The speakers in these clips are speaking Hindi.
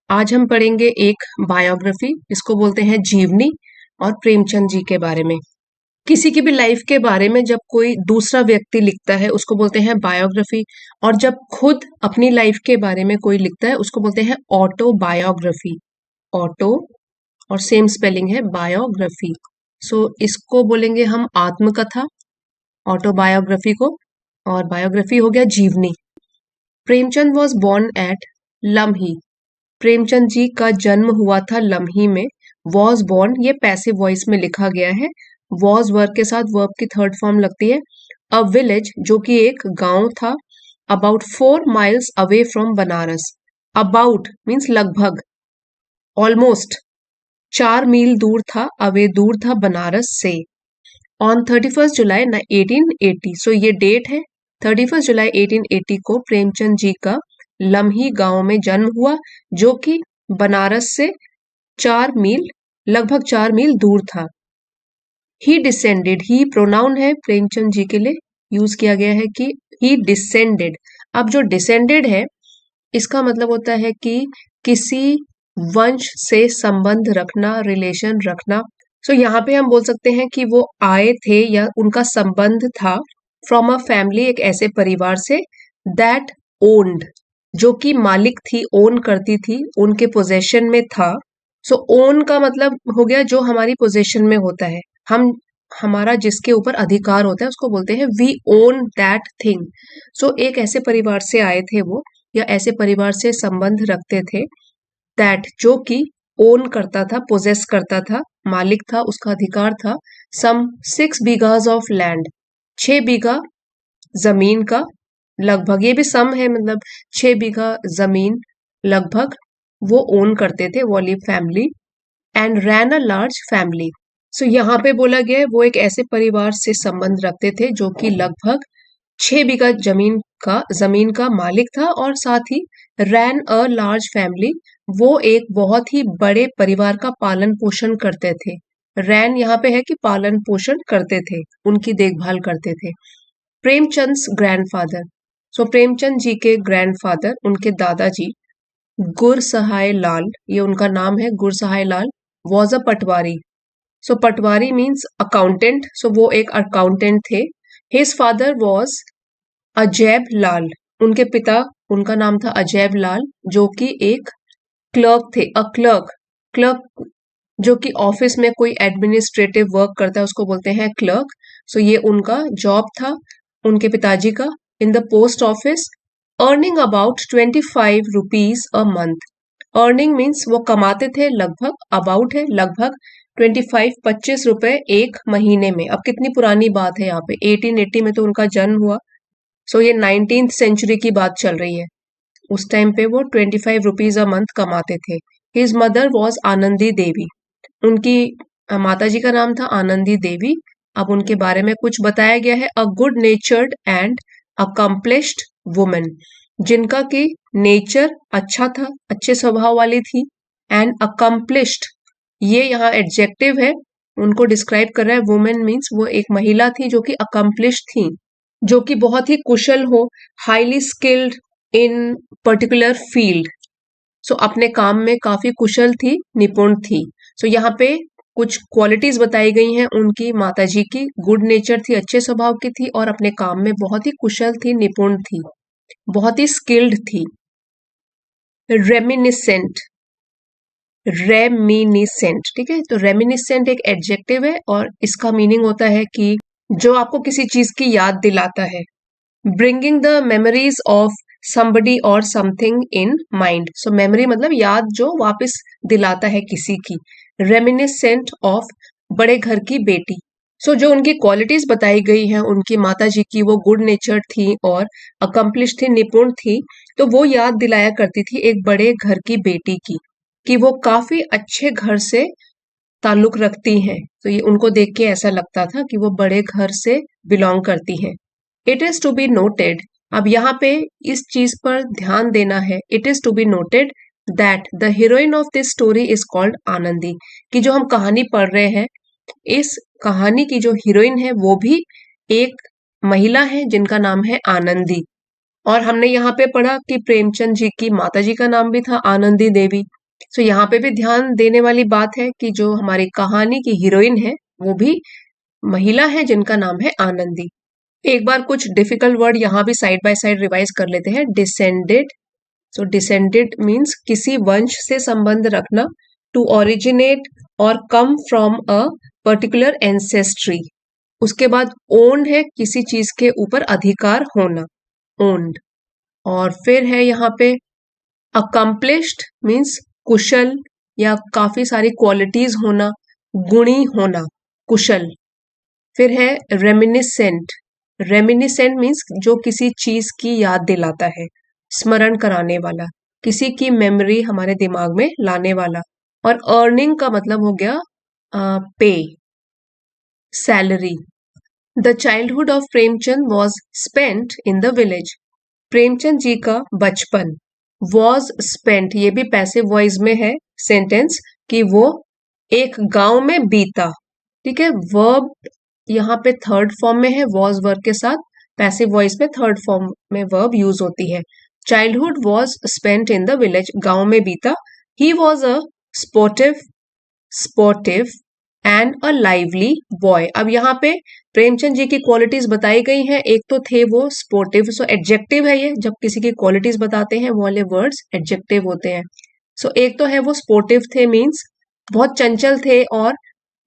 आज हम पढ़ेंगे एक बायोग्राफी, इसको बोलते हैं जीवनी, और प्रेमचंद जी के बारे में। किसी की भी लाइफ के बारे में जब कोई दूसरा व्यक्ति लिखता है उसको बोलते हैं बायोग्राफी, और जब खुद अपनी लाइफ के बारे में कोई लिखता है उसको बोलते हैं ऑटोबायोग्राफी। ऑटो और सेम स्पेलिंग है बायोग्राफी। सो इसको बोलेंगे हम आत्मकथा, ऑटोबायोग्राफी को, और बायोग्राफी हो गया जीवनी। Premchand was born at Lamhi. Premchand ji का जन्म हुआ था लम्ही में। वॉज बोर्न ये पैसिव वॉइस में लिखा गया है। वॉज वर्ब के साथ वर्ब की थर्ड फॉर्म लगती है। अ विलेज जो कि एक गांव था, about 4 miles away from Banaras. About means लगभग, ऑलमोस्ट 4 मील दूर था, अवे दूर था बनारस से। ऑन 31 जुलाई 1880, सो ये डेट है, 31 जुलाई 1880 को प्रेमचंद जी का लम्ही गांव में जन्म हुआ, जो कि बनारस से 4 मील, लगभग 4 मील दूर था। ही डिसेंडेड, ही प्रोनाउन है प्रेमचंद जी के लिए, यूज किया गया है कि ही डिसेंडेड। अब जो डिसेंडेड है इसका मतलब होता है कि किसी वंश से संबंध रखना, रिलेशन रखना। सो यहाँ पे हम बोल सकते हैं कि वो आए थे या उनका संबंध था फ्रॉम अ फैमिली, एक ऐसे परिवार से, दैट ओन्ड, जो कि मालिक थी, ओन करती थी, उनके पोजेशन में था। सो ओन का मतलब हो गया जो हमारी पोजेशन में होता है, हम हमारा जिसके ऊपर अधिकार होता है उसको बोलते हैं वी ओन दैट थिंग। सो एक ऐसे परिवार से आए थे वो, या ऐसे परिवार से संबंध रखते थे, दैट जो कि ओन करता था, पोजेस करता था, मालिक था, उसका अधिकार था, सम 6 बीघाज ऑफ लैंड, 6 बीघा जमीन का, लगभग, ये भी सम है, मतलब 6 बीघा जमीन लगभग वो ओन करते थे, वाली family. And ran a large family. So यहाँ पे बोला गया है वो एक ऐसे परिवार से संबंध रखते थे जो कि लगभग 6 बीघा जमीन का मालिक था, और साथ ही रैन अ लार्ज फैमिली, वो एक बहुत ही बड़े परिवार का पालन पोषण करते थे। रैन यहाँ पे है कि पालन पोषण करते थे, उनकी देखभाल करते थे। प्रेमचंद ग्रैंडफादर, सो प्रेमचंद जी के ग्रैंडफादर, उनके दादाजी, गुरसहाय लाल, ये उनका नाम है, Gursahai Lal, was a patwari. So patwari means accountant, so वो एक अकाउंटेंट थे। His father was Ajaib Lal, उनके पिता, उनका नाम था अजैब लाल, जो कि एक क्लर्क थे। अ क्लर्क, क्लर्क जो कि ऑफिस में कोई एडमिनिस्ट्रेटिव वर्क करता है उसको बोलते हैं क्लर्क। सो ये उनका जॉब था, उनके पिताजी का, in the post office, earning about 25 rupees a month. Earning means वो कमाते थे लगभग, अबाउट है लगभग, 25 एक महीने में। अब कितनी पुरानी बात है, यहाँ पे 1880 में तो उनका जन्म हुआ। सो ये 19th सेंचुरी की बात चल रही है। उस टाइम पे वो 25 रुपीज अ मंथ कमाते थे। हिज मदर वॉज आनंदी देवी, उनकी माता जी का नाम था आनंदी देवी। अब उनके बारे में कुछ बताया गया है, a good नेचर्ड and accomplished women, जिनका कि नेचर अच्छा था, अच्छे स्वभाव वाली थी, एंड अकम्प्लिश्ड, ये यहाँ एडजेक्टिव है, उनको डिस्क्राइब कर रहा है। वुमेन मीन्स वो एक महिला थी जो कि अकम्प्लिश्ड थी, जो कि बहुत ही कुशल हो, highly skilled in particular field. So अपने काम में काफी कुशल थी, निपुण थी। सो यहाँ पे कुछ क्वालिटीज बताई गई हैं उनकी माताजी की। गुड नेचर थी, अच्छे स्वभाव की थी, और अपने काम में बहुत ही कुशल थी, निपुण थी, बहुत ही स्किल्ड थी। रेमिनिसेंट, रेमिनिसेंट, ठीक है, तो रेमिनिसेंट एक एडजेक्टिव है, और इसका मीनिंग होता है कि जो आपको किसी चीज की याद दिलाता है। Bringing the memories of somebody और something in mind. So memory मतलब याद जो वापस दिलाता है किसी की। रेमिनिसेंट ऑफ, बड़े घर की बेटी। सो जो उनकी क्वालिटीज बताई गई हैं उनकी माता जी की, वो गुड नेचर थी और अकम्प्लिश थी, निपुण थी, तो वो याद दिलाया करती थी एक बड़े घर की बेटी की, कि वो काफी अच्छे घर से ताल्लुक रखती हैं। तो ये उनको देख के ऐसा लगता था कि वो बड़े घर से बिलोंग करती हैं। It is to be noted, अब यहाँ पे इस चीज पर ध्यान देना है। It is to be noted that the heroine of this story is called Anandi, कि जो हम कहानी पढ़ रहे हैं, इस कहानी की जो हीरोइन है वो भी एक महिला है जिनका नाम है आनंदी। और हमने यहाँ पे पढ़ा कि प्रेमचंद जी की माता जी का नाम भी था आनंदी देवी। सो यहाँ पे भी ध्यान देने वाली बात है कि जो हमारी कहानी की हीरोइन है वो भी महिला है जिनका नाम है आनंदी। एक बार कुछ डिफिकल्ट वर्ड यहाँ भी साइड बाय साइड रिवाइज कर लेते हैं। डिसेंडेड, सो डिसेंडेड मीन्स किसी वंश से संबंध रखना, टू ओरिजिनेट और come from a particular ancestry. उसके बाद ओन्ड है किसी चीज के ऊपर अधिकार होना, ओन्ड। और फिर है यहाँ पे अकम्प्लिश्ड मीन्स कुशल या काफी सारी क्वालिटीज होना, गुणी होना, कुशल। फिर है रेमिनिसेंट, रेमिनिसेंट मीन्स जो किसी चीज की याद दिलाता है, स्मरण कराने वाला, किसी की मेमोरी हमारे दिमाग में लाने वाला। और अर्निंग का मतलब हो गया pay, salary. The childhood of Premchand was spent in the village. Premchand ji का बचपन वॉज स्पेंट, ये भी पैसिव वॉइस में है सेंटेंस कि वो एक गांव में बीता। ठीक है, वर्ब यहाँ पे थर्ड फॉर्म में है, वॉज वर्ब के साथ, पैसिव वॉइस में थर्ड फॉर्म में वर्ब यूज होती है। Childhood was spent in the village, गांव में बीता। He was a sportive sportive and a lively boy. अब यहाँ पे प्रेमचंद जी की क्वालिटीज बताई गई हैं। एक तो थे वो स्पोर्टिव, सो एडजेक्टिव है ये, जब किसी की क्वालिटीज बताते हैं वो वाले वर्ड्स एडजेक्टिव होते हैं। सो एक तो है वो स्पोर्टिव थे, मीन्स बहुत चंचल थे और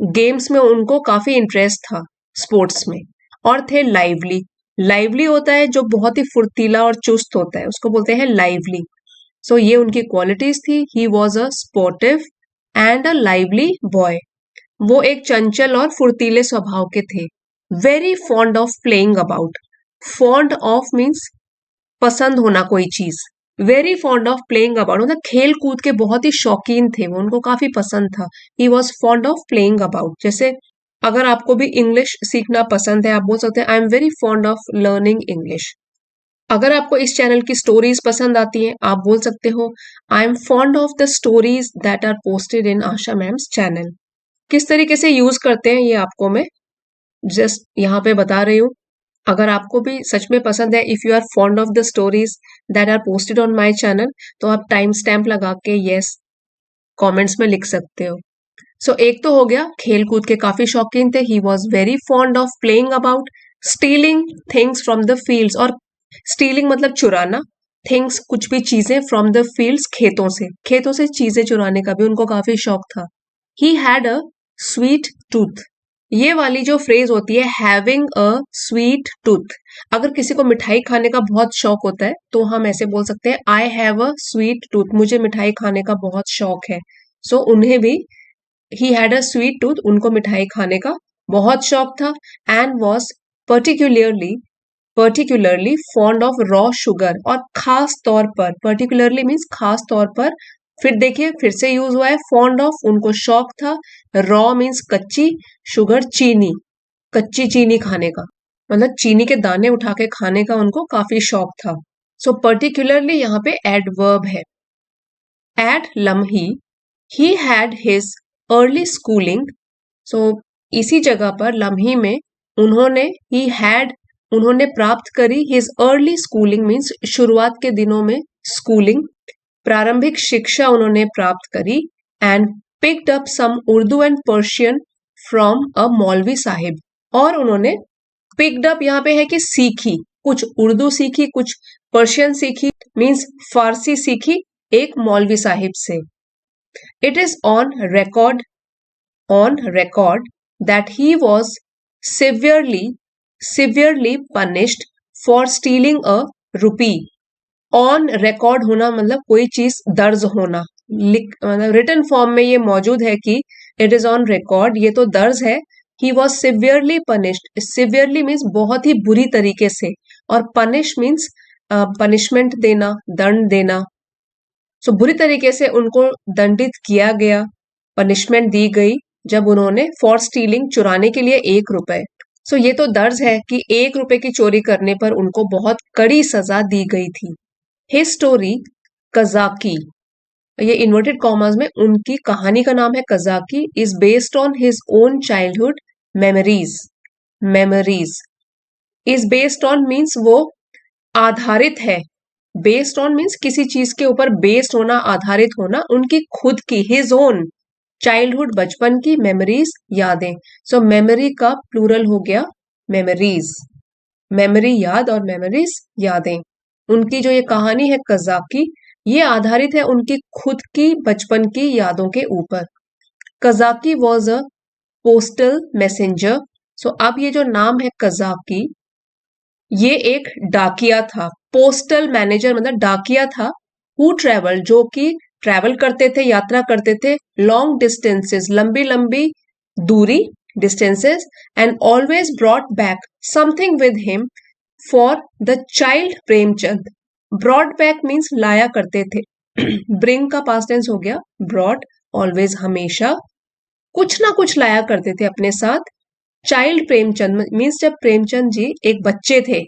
गेम्स में उनको काफी इंटरेस्ट था, स्पोर्ट्स में। और थे लाइवली, लाइवली होता है जो बहुत ही फुर्तीला और चुस्त होता है, उसको बोलते हैं लाइवली। सो ये उनकी क्वालिटीज थी। He was a sportive and a lively boy, वो एक चंचल और फुर्तीले स्वभाव के थे। Very fond of playing about, fond of means पसंद होना कोई चीज, very fond of playing about मतलब खेल कूद के बहुत ही शौकीन थे वो, उनको काफी पसंद था। He was fond of playing about. जैसे अगर आपको भी इंग्लिश सीखना पसंद है, आप बोल सकते हैं I am very fond of learning English. अगर आपको इस चैनल की स्टोरीज पसंद आती हैं, आप बोल सकते हो I am fond of the stories that are posted in Asha ma'am's channel. किस तरीके से यूज करते हैं ये आपको मैं जस्ट यहाँ पे बता रही हूँ। अगर आपको भी सच में पसंद है, if you are fond of the stories that are posted on my channel, तो आप टाइम स्टैम्प लगा के यस कमेंट्स में लिख सकते हो। सो एक तो हो गया खेल कूद के काफी शौकीन थे, he was very fond of playing about, stealing things from the fields, और स्टीलिंग मतलब चुराना, थिंग्स कुछ भी चीजें, फ्रॉम द फील्ड्स खेतों से चीजें चुराने का भी उनको काफी शौक था। He had a sweet tooth, ये वाली जो फ्रेज होती है हैविंग अ स्वीट टूथ, अगर किसी को मिठाई खाने का बहुत शौक होता है तो हम ऐसे बोल सकते हैं I have a sweet tooth, मुझे मिठाई खाने का बहुत शौक है। सो उन्हें भी he had a sweet tooth, उनको मिठाई खाने का बहुत शौक था। And was particularly particularly fond of raw sugar, और खास तौर पर, पर्टिकुलरली मीन्स खास तौर पर, फिर देखिए फिर से यूज हुआ है फॉन्ड ऑफ, उनको शौक था, रॉ मीन्स कच्ची, शुगर चीनी, कच्ची चीनी खाने का, मतलब चीनी के दाने उठा के खाने का उनको काफी शौक था। सो पर्टिकुलरली यहाँ पे एडवर्ब है। At Lamhi he had his early schooling, so इसी जगह पर लम्ही में उन्होंने ही हैड, उन्होंने प्राप्त करी हिज अर्ली स्कूलिंग मीन्स शुरुआत के दिनों में स्कूलिंग, प्रारंभिक शिक्षा उन्होंने प्राप्त करी। And picked up some Urdu and Persian from a maulvi sahib, और उन्होंने पिक्ड अप यहाँ पे है कि सीखी, कुछ उर्दू सीखी, कुछ पर्शियन सीखी, मीन्स फारसी सीखी एक मौलवी साहिब से। It is on record that he was severely severely punished for stealing a rupee। On record होना मतलब कोई चीज दर्ज होना, लिख मतलब रिटन फॉर्म में ये मौजूद है कि इट इज ऑन रिकॉर्ड, ये तो दर्ज है। He was severely punished, severely means बहुत ही बुरी तरीके से, और पनिश मीन्स पनिशमेंट देना, दंड देना। सो बुरी तरीके से उनको दंडित किया गया, पनिशमेंट दी गई जब उन्होंने फॉर स्टीलिंग, चुराने के लिए 1 रुपए। सो ये तो दर्ज है कि 1 रुपए की चोरी करने पर उनको बहुत कड़ी सजा दी गई थी। हिज स्टोरी कजाकी, ये इन्वर्टेड कॉमर्स में उनकी कहानी का नाम है Kazaki, is based on his own childhood memories. Memories is based on means वो आधारित है, बेस्ड ऑन मीन्स किसी चीज के ऊपर बेस्ड होना, आधारित होना, उनकी खुद की, हिज ओन चाइल्डहुड, बचपन की मेमोरीज, यादें। सो मेमोरी का प्लूरल हो गया मेमोरीज, मेमोरी याद और मेमोरीज यादें। उनकी जो ये कहानी है कज़ाकी, ये आधारित है उनकी खुद की बचपन की यादों के ऊपर। कज़ाकी वॉज अ पोस्टल मैसेंजर। सो अब ये जो नाम है कज़ाकी, ये एक डाकिया था। पोस्टल मैनेजर मतलब डाकिया था। हु ट्रेवल, जो कि ट्रेवल करते थे, यात्रा करते थे, लॉन्ग डिस्टेंसेस, लंबी लंबी दूरी, distances, and always brought back something with him for the child Premchand. Brought back means लाया करते थे। ब्रिंग का पास्ट टेंस हो गया ब्रॉट, ऑलवेज हमेशा, कुछ ना कुछ लाया करते थे अपने साथ। चाइल्ड प्रेमचंद मीन्स जब प्रेमचंद जी एक बच्चे थे,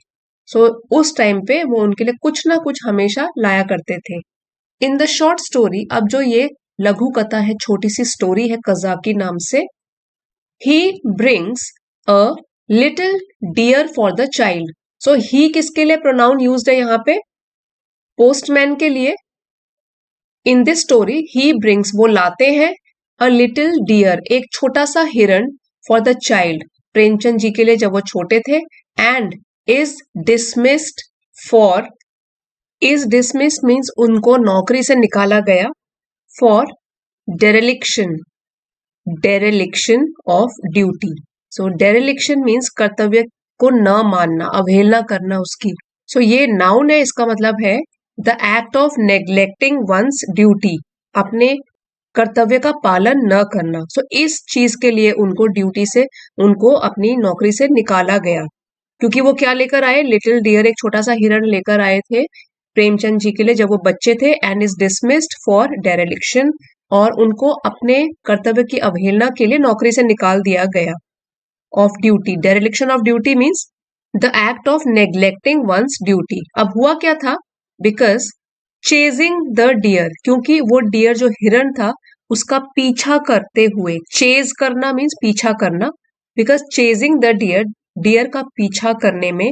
सो उस टाइम पे वो उनके लिए कुछ ना कुछ हमेशा लाया करते थे। इन द शॉर्ट स्टोरी, अब जो ये लघु कथा है, छोटी सी स्टोरी है कज़ाकी नाम से, he brings a little deer for the child. So he किसके लिए प्रोनाउन यूज्ड है यहाँ पे? पोस्टमैन के लिए। In this story he brings, वो लाते हैं, अ लिटिल डियर, एक छोटा सा हिरण, for the child, Premchand ji के लिए जब वो छोटे थे, and is dismissed for, is dismissed means उनको नौकरी से निकाला गया, for dereliction, dereliction of duty. So dereliction means कर्तव्य को न मानना, अवहेलना करना उसकी। सो ये नाउन है, इसका मतलब है the act of neglecting one's duty, अपने कर्तव्य का पालन न करना। सो इस चीज के लिए उनको ड्यूटी से, उनको अपनी नौकरी से निकाला गया, क्योंकि वो क्या लेकर आए? लिटिल डियर, एक छोटा सा हिरण लेकर आए थे प्रेमचंद जी के लिए जब वो बच्चे थे, एंड इज डिसमिस्ड फॉर डेरेलिक्शन, और उनको अपने कर्तव्य की अवहेलना के लिए नौकरी से निकाल दिया गया। Of duty, dereliction of duty means the act of neglecting one's duty. अब हुआ क्या था? बिकॉज चेजिंग द डियर, क्योंकि वो डियर जो हिरण था उसका पीछा करते हुए, चेज करना मीन्स पीछा करना, because chasing the deer, deer का पीछा करने में,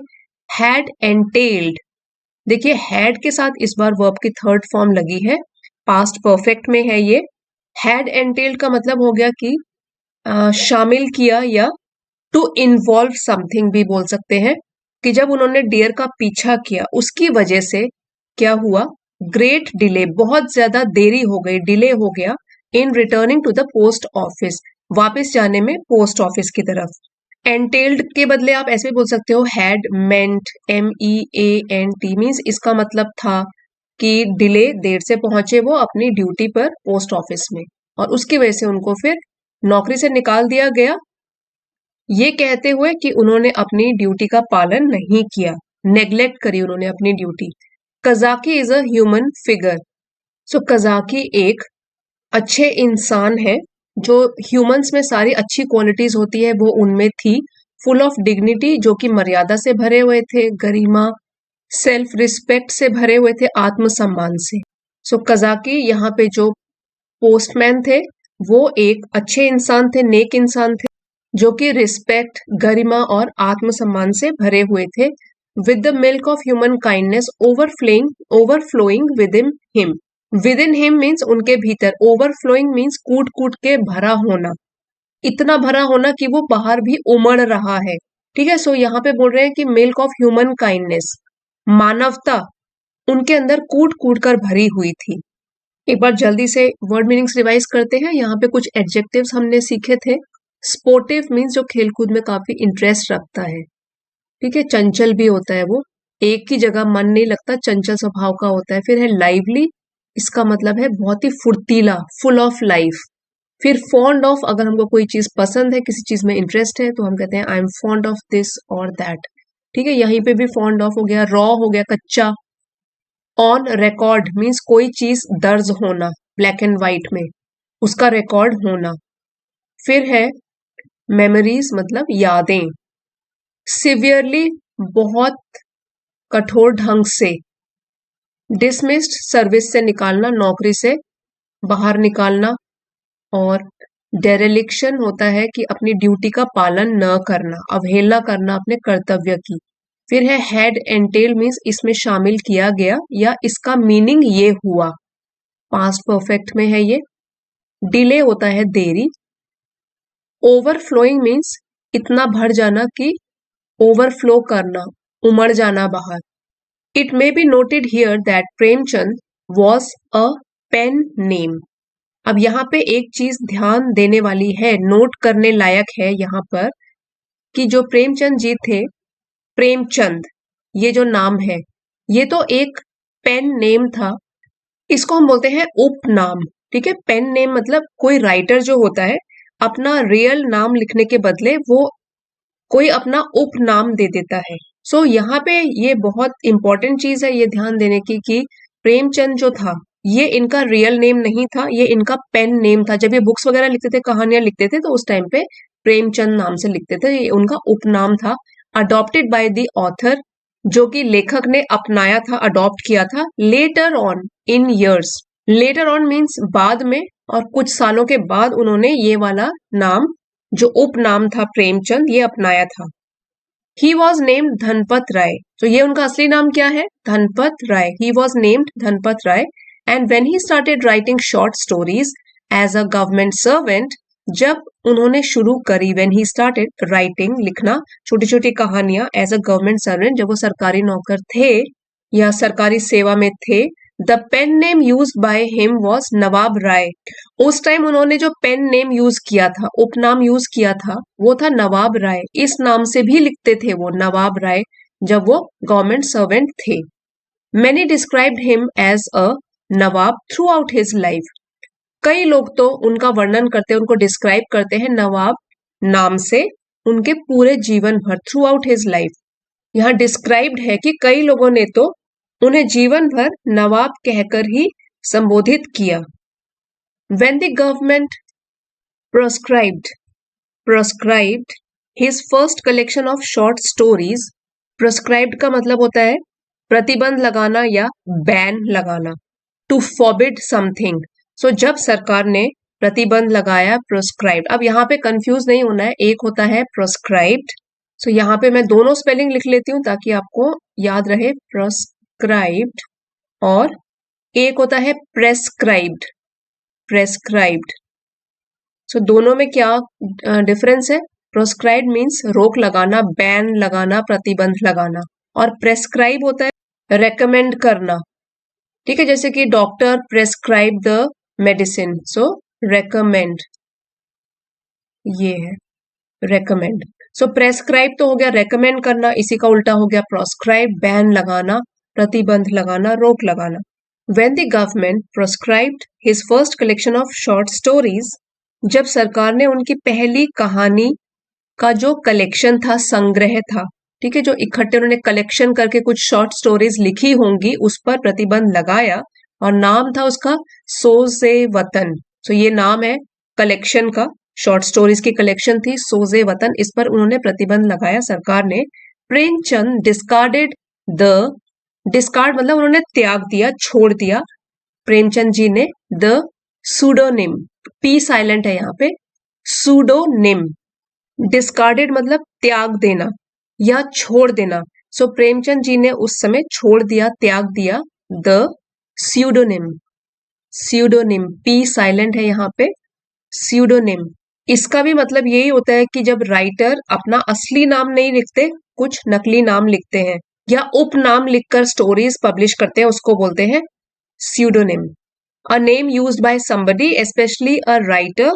हैड एंटेल्ड, देखिए हैड के साथ इस बार वर्ब की थर्ड फॉर्म लगी है, पास्ट परफेक्ट में है ये। हैड एंटेल्ड का मतलब हो गया कि शामिल किया, या टू इन्वॉल्व समथिंग भी बोल सकते हैं, कि जब उन्होंने डियर का पीछा किया उसकी वजह से क्या हुआ? ग्रेट डिले, बहुत ज्यादा देरी हो गई, डिले हो गया, in returning to the post office, वापस जाने में पोस्ट ऑफिस की तरफ। एंटेल्ड के बदले आप ऐसे भी बोल सकते हो हैड मेंट, MEANT मीन्स इसका मतलब था कि डिले, देर से पहुंचे वो अपनी ड्यूटी पर पोस्ट ऑफिस में, और उसकी वजह से उनको फिर नौकरी से निकाल दिया गया, ये कहते हुए कि उन्होंने अपनी ड्यूटी का पालन नहीं किया, नेग्लेक्ट करी उन्होंने अपनी ड्यूटी। Kazaki is a human figure. So Kazaki एक अच्छे इंसान है, जो ह्यूमंस में सारी अच्छी क्वालिटीज होती है वो उनमें थी। फुल ऑफ डिग्निटी, जो कि मर्यादा से भरे हुए थे, गरिमा, सेल्फ रिस्पेक्ट से भरे हुए थे, आत्मसम्मान से। सो कज़ाकी यहाँ पे जो पोस्टमैन थे वो एक अच्छे इंसान थे, नेक इंसान थे, जो कि रिस्पेक्ट, गरिमा और आत्मसम्मान से भरे हुए थे। With the milk of human kindness overflowing with in him, with in him means उनके भीतर, ओवरफ्लोइंग मीन्स कूट कूट के भरा होना, इतना भरा होना कि वो बाहर भी उमड़ रहा है। ठीक है, सो यहाँ पे बोल रहे हैं कि मिल्क ऑफ ह्यूमन काइंडनेस, मानवता उनके अंदर कूट कूट कर भरी हुई थी। एक बार जल्दी से वर्ड मीनिंग्स रिवाइज करते हैं। यहाँ पे कुछ एडजेक्टिव्स हमने सीखे थे। स्पोर्टिव मीन्स जो खेलकूद में काफी इंटरेस्ट रखता है, ठीक है, चंचल भी होता है वो, एक की जगह मन नहीं लगता, चंचल स्वभाव का होता है। फिर है लाइवली, इसका मतलब है बहुत ही फुर्तीला, फुल ऑफ लाइफ। फिर फॉन्ड ऑफ, अगर हमको कोई चीज पसंद है, किसी चीज में इंटरेस्ट है, तो हम कहते हैं आई एम फॉन्ड ऑफ दिस और दैट। ठीक है, यहीं पे भी फॉन्ड ऑफ हो गया। रॉ हो गया कच्चा। ऑन रिकॉर्ड मीन्स कोई चीज दर्ज होना, ब्लैक एंड व्हाइट में, उसका रिकॉर्ड होना। फिर है मेमोरीज मतलब यादें। सिवियरली बहुत कठोर ढंग से। डिसमिस्ड सर्विस से निकालना, नौकरी से बाहर निकालना। और डेरेलिक्शन होता है कि अपनी ड्यूटी का पालन न करना, अवहेलना करना अपने कर्तव्य की। फिर है हैड एंटेल मीन्स इसमें शामिल किया गया या इसका मीनिंग ये हुआ, पास्ट परफेक्ट में है ये। डिले होता है देरी। ओवरफ्लोइंग मीन्स इतना भर जाना कि ओवरफ्लो करना, उमड़ जाना बाहर। It may be noted here that Premchand was a pen name. अब यहाँ पे एक चीज ध्यान देने वाली है, नोट करने लायक है यहाँ पर, कि जो प्रेमचंद जी थे, प्रेमचंद ये जो नाम है ये तो एक पेन नेम था, इसको हम बोलते हैं उपनाम। ठीक है, पेन नेम मतलब कोई राइटर जो होता है अपना रियल नाम लिखने के बदले वो कोई अपना उपनाम दे देता है। सो यहाँ पे ये बहुत इंपॉर्टेंट चीज है ये ध्यान देने की कि प्रेमचंद जो था ये इनका रियल नेम नहीं था, ये इनका पेन नेम था। जब ये बुक्स वगैरह लिखते थे, कहानियां लिखते थे, तो उस टाइम पे प्रेमचंद नाम से लिखते थे, ये उनका उपनाम था। अडॉप्टेड बाय द ऑथर, जो कि लेखक ने अपनाया था, अडॉप्ट किया था। Later on in years, later on means बाद में, और कुछ सालों के बाद उन्होंने ये वाला नाम जो उपनाम था प्रेमचंद ये अपनाया था। He was named Dhanpat Rai, तो ये उनका असली नाम क्या है? Dhanpat Rai. He was named Dhanpat Rai and when he started writing short stories as a government servant, जब उन्होंने शुरू करी, वेन ही स्टार्टेड राइटिंग लिखना छोटी छोटी कहानियां एज अ गवर्नमेंट सर्वेंट, जब वो सरकारी नौकर थे या सरकारी सेवा में थे, the pen name used by him was Nawab Rai. उस टाइम उन्होंने जो पेन नेम यूज किया था, उपनाम यूज किया था, वो था नवाब राय। इस नाम से भी लिखते थे वो, नवाब राय, जब वो गवर्नमेंट सर्वेंट थे। Many described him as a nawab throughout his life. कई लोग तो उनका वर्णन करते हैं, उनको डिस्क्राइब करते हैं नवाब नाम से उनके पूरे जीवन भर, थ्रू आउट हिज लाइफ। यहाँ डिस्क्राइब्ड है कि कई लोगों ने तो उन्हें जीवन भर नवाब कहकर ही संबोधित किया। When the government prescribed his first collection of short stories, prescribed का मतलब होता है प्रतिबंध लगाना या बैन लगाना, to forbid something। So जब सरकार ने प्रतिबंध लगाया, prescribed। अब यहाँ पे कंफ्यूज नहीं होना है, एक होता है prescribed। So यहाँ पे मैं दोनों स्पेलिंग लिख लेती हूँ ताकि आपको याद रहे, prescribed, और एक होता है prescribed, prescribed। सो दोनों में क्या डिफरेंस है? प्रोस्क्राइब मीन्स रोक लगाना, बैन लगाना, प्रतिबंध लगाना, और प्रेस्क्राइब होता है रेकमेंड करना। ठीक है, जैसे कि doctor prescribe the medicine, so recommend, ये है रेकमेंड। सो प्रेस्क्राइब तो हो गया रेकमेंड करना, इसी का उल्टा हो गया प्रोस्क्राइब, बैन लगाना, प्रतिबंध लगाना, रोक लगाना। When the government prescribed his first collection of short stories, जब सरकार ने उनकी पहली कहानी का जो कलेक्शन था, संग्रह था, ठीक है, जो इकट्ठे उन्होंने कलेक्शन करके कुछ शॉर्ट स्टोरीज लिखी होंगी, उस पर प्रतिबंध लगाया, और नाम था उसका सोजे वतन। सो ये नाम है कलेक्शन का, शॉर्ट स्टोरीज की कलेक्शन थी सोजे वतन, इस पर उन्होंने प्रतिबंध लगाया सरकार ने। प्रेमचंद डिस्कार्डेड द, डिस्कार्ड मतलब उन्होंने त्याग दिया, छोड़ दिया, प्रेमचंद जी ने, द सूडोनिम, पी साइलेंट है यहाँ पे, सूडोनिम। डिस्कार्डेड मतलब त्याग देना या छोड़ देना। सो प्रेमचंद जी ने उस समय छोड़ दिया, त्याग दिया, the pseudonym, pseudonym, P silent है यहाँ पे, स्यूडोनिम। इसका भी मतलब यही होता है कि जब राइटर अपना असली नाम नहीं लिखते, कुछ नकली नाम लिखते हैं या उपनाम लिखकर स्टोरीज पब्लिश करते हैं, उसको बोलते हैं pseudonym। A name used by somebody, especially a writer,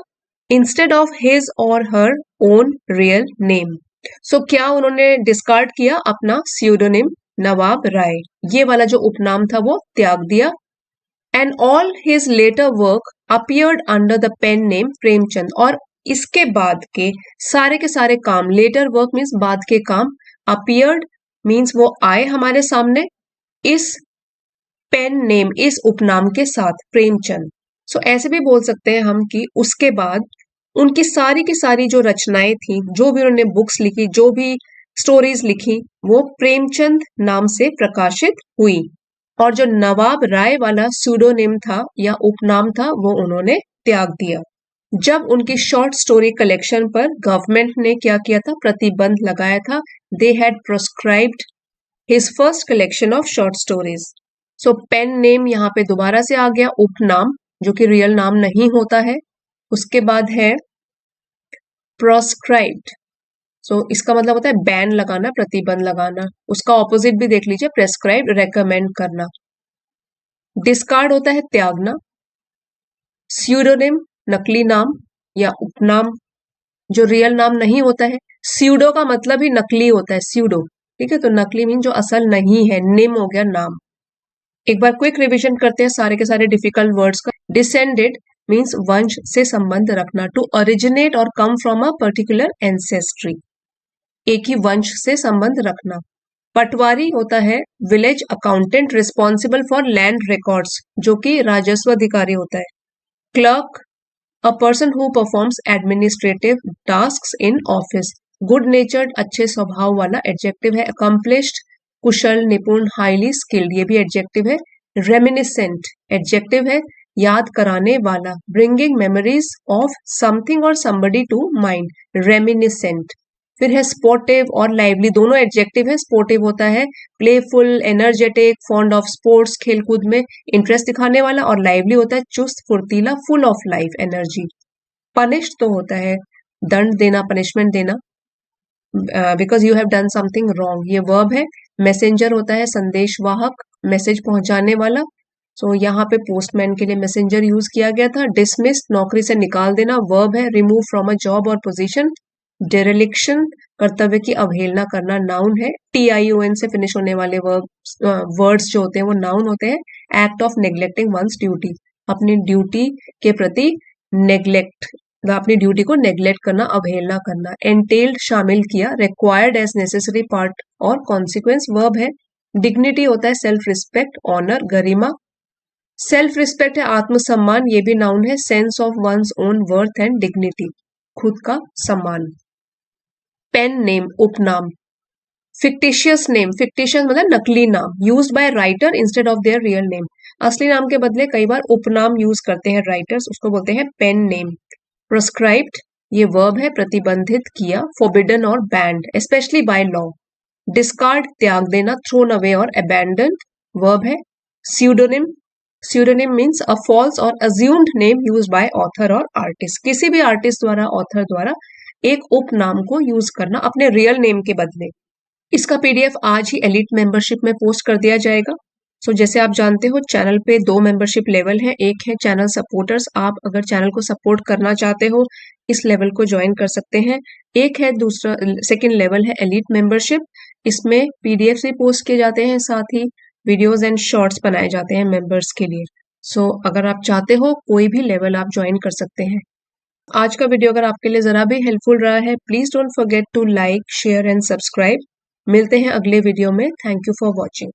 instead of his or her own real name। So क्या उन्होंने डिस्कार्ड किया? अपना pseudonym नवाब राय, ये वाला जो उपनाम था वो त्याग दिया। And all his later work appeared under the pen name Premchand, और इसके बाद के सारे काम, लेटर वर्क मीन्स बाद के काम, appeared मीन्स वो आए हमारे सामने इस पेन नेम, इस उपनाम के साथ, प्रेमचंद। सो ऐसे भी बोल सकते हैं हम कि उसके बाद उनकी सारी की सारी जो रचनाएं थी, जो भी उन्होंने बुक्स लिखी, जो भी स्टोरीज लिखी, वो प्रेमचंद नाम से प्रकाशित हुई, और जो नवाब राय वाला सूडोनिम था या उपनाम था वो उन्होंने त्याग दिया। जब उनकी शॉर्ट स्टोरी कलेक्शन पर गवर्नमेंट ने क्या किया था? प्रतिबंध लगाया था। They had proscribed his first collection of short stories. So pen name यहाँ पे दोबारा से आ गया, उपनाम जो कि रियल नाम नहीं होता है। उसके बाद है प्रोस्क्राइब्ड। सो इसका मतलब होता है बैन लगाना, प्रतिबंध लगाना। उसका ऑपोजिट भी देख लीजिए, प्रेस्क्राइब, रेकमेंड करना। डिस्कार्ड होता है त्यागना। स्यूडोनिम नकली नाम या उपनाम जो रियल नाम नहीं होता है। स्यूडो का मतलब ही नकली होता है, स्यूडो, ठीक है। तो नकली मीन जो असल नहीं है, निम हो गया नाम। एक बार क्विक रिवीजन करते हैं सारे के सारे डिफिकल्ट वर्ड्स का। डिसेंडेड मीन्स वंश से संबंध रखना, टू ओरिजिनेट और come from a particular ancestry, एक ही वंश से संबंध रखना। पटवारी होता है village accountant responsible for land records, जो कि राजस्व अधिकारी होता है। Clerk a person who performs administrative tasks in office. Good नेचर्ड अच्छे स्वभाव वाला एडजेक्टिव है। अकम्प्लिश्ड कुशल, निपुण, हाईली स्किल्ड, ये भी एडजेक्टिव है। रेमिनिसेंट एडजेक्टिव है, याद कराने वाला। ब्रिंगिंग मेमोरीज ऑफ समथिंग और समबडी टू माइंड, रेमिनिसेंट। फिर है स्पोर्टिव और लाइवली, दोनों एडजेक्टिव है। स्पोर्टिव होता है playful, energetic, fond of sports, खेलकूद में इंटरेस्ट दिखाने वाला। और लाइवली होता है चुस्त, फुर्तीला, full of life energy. Punished तो होता है दंड देना, पनिशमेंट देना, because you have done something wrong, ये वर्ब है। मैसेंजर होता है संदेशवाहक, मैसेज पहुंचाने वाला। सो यहाँ पे पोस्टमैन के लिए मैसेंजर यूज किया गया था। डिसमिस्ड नौकरी से निकाल देना, वर्ब है। रिमूव फ्रॉम अ जॉब और पोजीशन। डेरेलिक्शन कर्तव्य की अवहेलना करना, नाउन है। TION से फिनिश होने वाले वर्ड्स जो होते हैं वो नाउन होते हैं। Act of neglecting one's duty, अपनी ड्यूटी के प्रति नेग्लेक्ट, अपनी ड्यूटी को नेग्लेक्ट करना, अवहेलना करना। एंटेल्ड शामिल किया। रिक्वायर्ड एज नेसेसरी पार्ट और कॉन्सिक्वेंस, वर्ब है। डिग्निटी होता है सेल्फ रिस्पेक्ट, ऑनर, गरिमा। सेल्फ रिस्पेक्ट है आत्मसम्मान, ये भी नाउन है। Sense of one's own worth and dignity, खुद का सम्मान। पेन नेम उपनाम। फिक्टिशियस नेम, फिक्टिशियस मतलब नकली नाम, used by writer instead of their real name. असली नाम के बदले कई बार उपनाम यूज करते हैं राइटर्स, उसको बोलते हैं पेन नेम। प्रोस्क्राइब्ड ये वर्ब है, प्रतिबंधित किया। फॉरबिडन और banned, especially by law. Discard त्याग देना, थ्रोन अवे और अबैंडन, वर्ब है। Pseudonym, pseudonym means a false और assumed name used by author और आर्टिस्ट, किसी भी आर्टिस्ट द्वारा, ऑथर द्वारा एक उपनाम को यूज करना अपने रियल नेम के बदले। इसका PDF आज ही एलिट मेंबरशिप में पोस्ट कर दिया जाएगा। सो जैसे आप जानते हो चैनल पे 2 मेंबरशिप लेवल है। एक है चैनल सपोर्टर्स, आप अगर चैनल को सपोर्ट करना चाहते हो इस लेवल को ज्वाइन कर सकते हैं। एक है दूसरा, सेकंड लेवल है एलिट मेंबरशिप, इसमें PDF भी पोस्ट किए जाते हैं, साथ ही वीडियोस एंड शॉर्ट्स बनाए जाते हैं मेंबर्स के लिए। सो अगर आप चाहते हो कोई भी लेवल आप ज्वाइन कर सकते हैं। आज का वीडियो अगर आपके लिए जरा भी हेल्पफुल रहा है, please don't forget to like, share and subscribe. मिलते हैं अगले वीडियो में। Thank you for watching.